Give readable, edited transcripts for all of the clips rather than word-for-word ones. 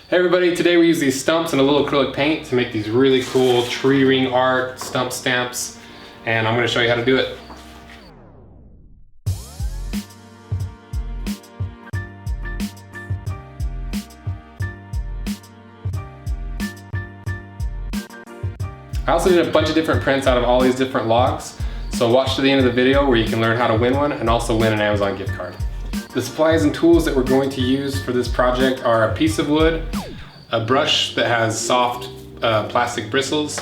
Hey everybody, today we use these stumps and a little acrylic paint to make these really cool tree ring art stump stamps, and I'm going to show you how to do it. I also did a bunch of different prints out of all these different logs, so watch to the end of the video where you can learn how to win one and also win an Amazon gift card. The supplies and tools that we're going to use for this project are a piece of wood, a brush that has soft plastic bristles,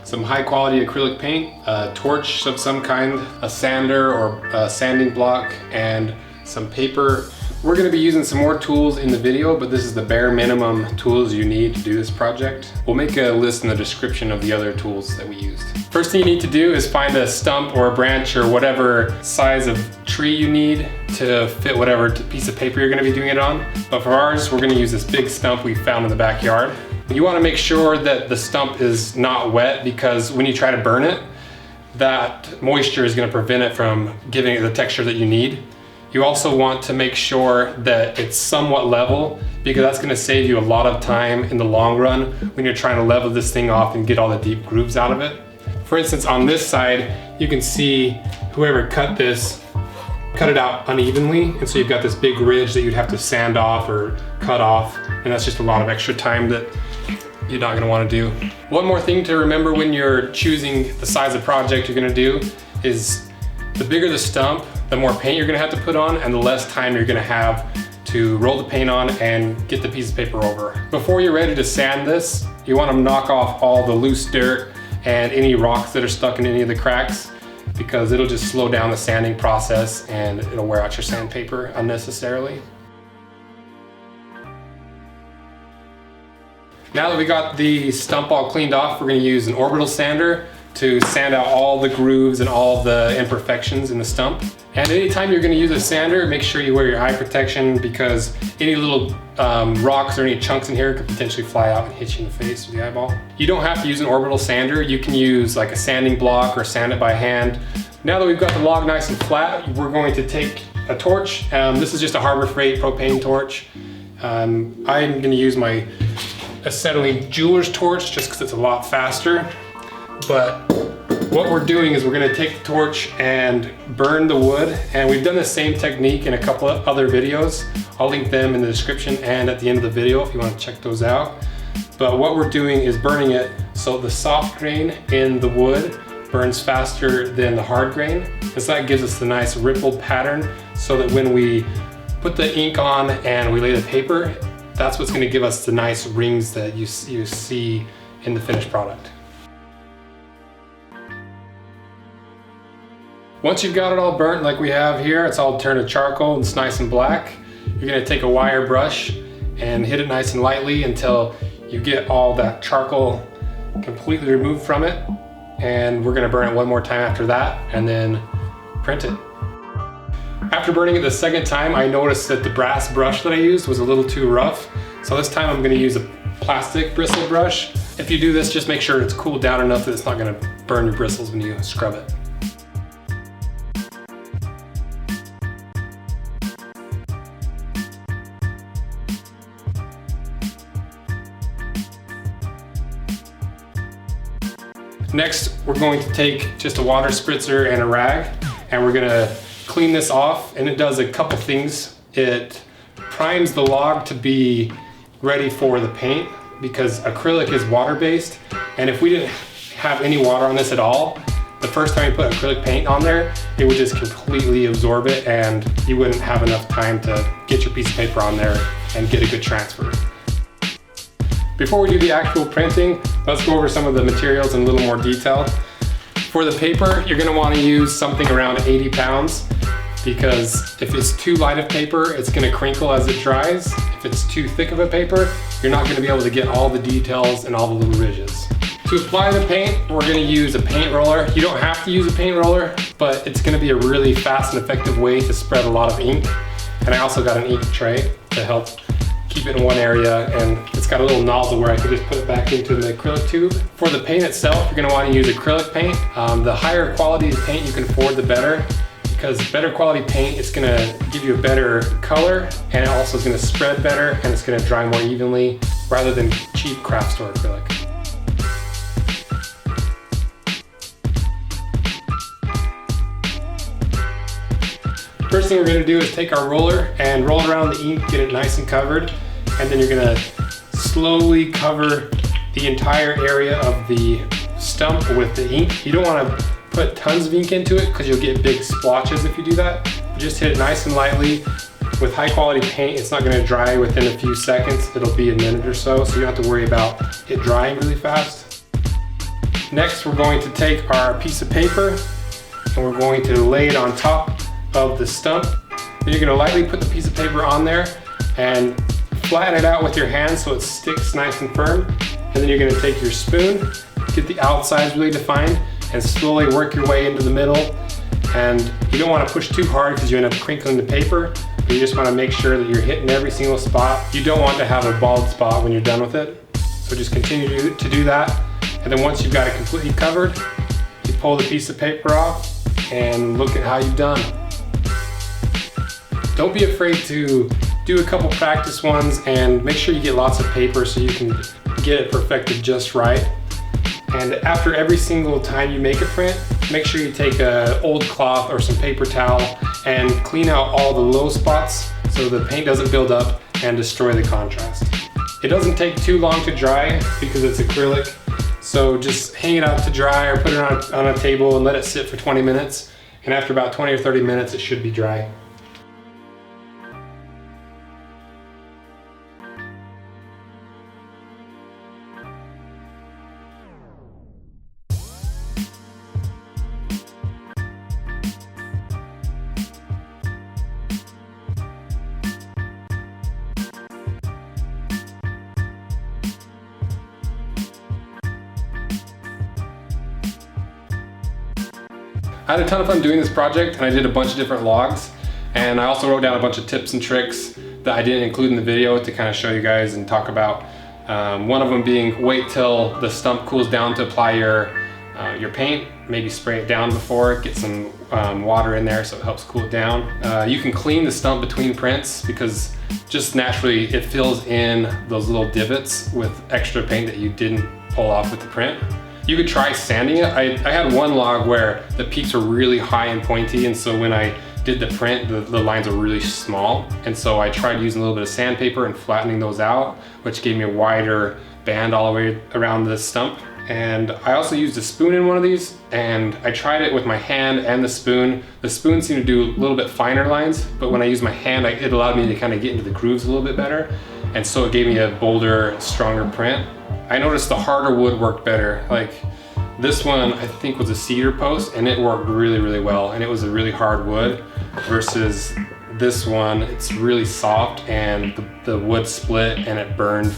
some high quality acrylic paint, a torch of some kind, a sander or a sanding block, and some paper. We're going to be using some more tools in the video, but this is the bare minimum tools you need to do this project. We'll make a list in the description of the other tools that we used. First thing you need to do is find a stump or a branch or whatever size of tree you need to fit whatever piece of paper you're going to be doing it on. But for ours, we're going to use this big stump we found in the backyard. You want to make sure that the stump is not wet, because when you try to burn it, that moisture is going to prevent it from giving it the texture that you need. You also want to make sure that it's somewhat level, because that's going to save you a lot of time in the long run when you're trying to level this thing off and get all the deep grooves out of it. For instance, on this side, you can see whoever cut this cut it out unevenly, and so you've got this big ridge that you'd have to sand off or cut off, and that's just a lot of extra time that you're not going to want to do. One more thing to remember when you're choosing the size of project you're going to do is the bigger the stump, the more paint you're going to have to put on, and the less time you're going to have to roll the paint on and get the piece of paper over. Before you're ready to sand this, you want to knock off all the loose dirt and any rocks that are stuck in any of the cracks, because it'll just slow down the sanding process and it'll wear out your sandpaper unnecessarily. Now that we got the stump all cleaned off, we're going to use an orbital sander to sand out all the grooves and all the imperfections in the stump. And anytime you're going to use a sander, make sure you wear your eye protection, because any little rocks or any chunks in here could potentially fly out and hit you in the face or the eyeball. You don't have to use an orbital sander. You can use like a sanding block or sand it by hand. Now that we've got the log nice and flat, we're going to take a torch. This is just a Harbor Freight propane torch. I'm going to use my acetylene jeweler's torch just because it's a lot faster. But what we're doing is we're going to take the torch and burn the wood, and we've done the same technique in a couple of other videos. I'll link them in the description and at the end of the video if you want to check those out. But what we're doing is burning it so the soft grain in the wood burns faster than the hard grain, and so that gives us the nice rippled pattern, so that when we put the ink on and we lay the paper, that's what's going to give us the nice rings that you see in the finished product. Once you've got it all burnt like we have here, it's all turned to charcoal and it's nice and black. You're going to take a wire brush and hit it nice and lightly until you get all that charcoal completely removed from it. And we're going to burn it one more time after that and then print it. After burning it the second time, I noticed that the brass brush that I used was a little too rough. So this time I'm going to use a plastic bristle brush. If you do this, just make sure it's cooled down enough that it's not going to burn your bristles when you scrub it. Next, we're going to take just a water spritzer and a rag, and we're going to clean this off, and it does a couple things. It primes the log to be ready for the paint, because acrylic is water-based, and if we didn't have any water on this at all, the first time you put acrylic paint on there, it would just completely absorb it, and you wouldn't have enough time to get your piece of paper on there and get a good transfer. Before we do the actual printing, let's go over some of the materials in a little more detail. For the paper, you're going to want to use something around 80 pounds, because if it's too light of paper, it's going to crinkle as it dries. If it's too thick of a paper, you're not going to be able to get all the details and all the little ridges. To apply the paint, we're going to use a paint roller. You don't have to use a paint roller, but it's going to be a really fast and effective way to spread a lot of ink. And I also got an ink tray to help keep it in one area, and it's got a little nozzle where I can just put it back into the acrylic tube. For the paint itself, you're going to want to use acrylic paint. The higher quality paint you can afford, the better, because better quality paint is going to give you a better color, and it also is going to spread better, and it's going to dry more evenly, rather than cheap craft store acrylic. First thing we're going to do is take our roller and roll it around the ink, get it nice and covered, and then you're going to slowly cover the entire area of the stump with the ink. You don't want to put tons of ink into it because you'll get big splotches if you do that. Just hit it nice and lightly. With high quality paint, it's not going to dry within a few seconds. It'll be a minute or so, so you don't have to worry about it drying really fast. Next, we're going to take our piece of paper and we're going to lay it on top of the stump. Then you're going to lightly put the piece of paper on there and flatten it out with your hand so it sticks nice and firm. And then you're going to take your spoon, get the outsides really defined, and slowly work your way into the middle. And you don't want to push too hard because you end up crinkling the paper. But you just want to make sure that you're hitting every single spot. You don't want to have a bald spot when you're done with it. So just continue to do that. And then once you've got it completely covered, you pull the piece of paper off and look at how you've done. Don't be afraid to do a couple practice ones and make sure you get lots of paper so you can get it perfected just right. And after every single time you make a print, make sure you take an old cloth or some paper towel and clean out all the low spots so the paint doesn't build up and destroy the contrast. It doesn't take too long to dry because it's acrylic, so just hang it out to dry or put it on a table and let it sit for 20 minutes. And after about 20 or 30 minutes, it should be dry. I had a ton of fun doing this project, and I did a bunch of different logs, and I also wrote down a bunch of tips and tricks that I didn't include in the video to kind of show you guys and talk about. One of them being wait till the stump cools down to apply your paint. Maybe spray it down before, get some water in there so it helps cool it down. You can clean the stump between prints because just naturally it fills in those little divots with extra paint that you didn't pull off with the print. You could try sanding it. I had one log where the peaks were really high and pointy, and so when I did the print, the lines were really small. And so I tried using a little bit of sandpaper and flattening those out, which gave me a wider band all the way around the stump. And I also used a spoon in one of these, and I tried it with my hand and the spoon. The spoon seemed to do a little bit finer lines, but when I used my hand, it allowed me to kind of get into the grooves a little bit better. And so it gave me a bolder, stronger print. I noticed the harder wood worked better. Like this one, I think was a cedar post, and it worked really, really well. And it was a really hard wood versus this one, it's really soft, and the wood split and it burned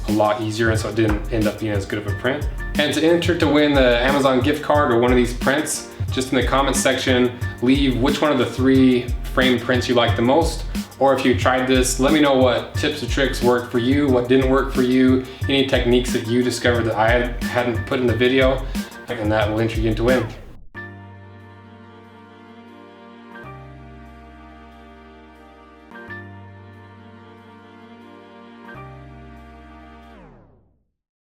a lot easier, and so it didn't end up being as good of a print. And to enter to win the Amazon gift card or one of these prints, just in the comments section, leave which one of the 3 framed prints you like the most. Or if you tried this, let me know what tips or tricks worked for you, what didn't work for you, any techniques that you discovered that I hadn't put in the video, and that will enter you in to win.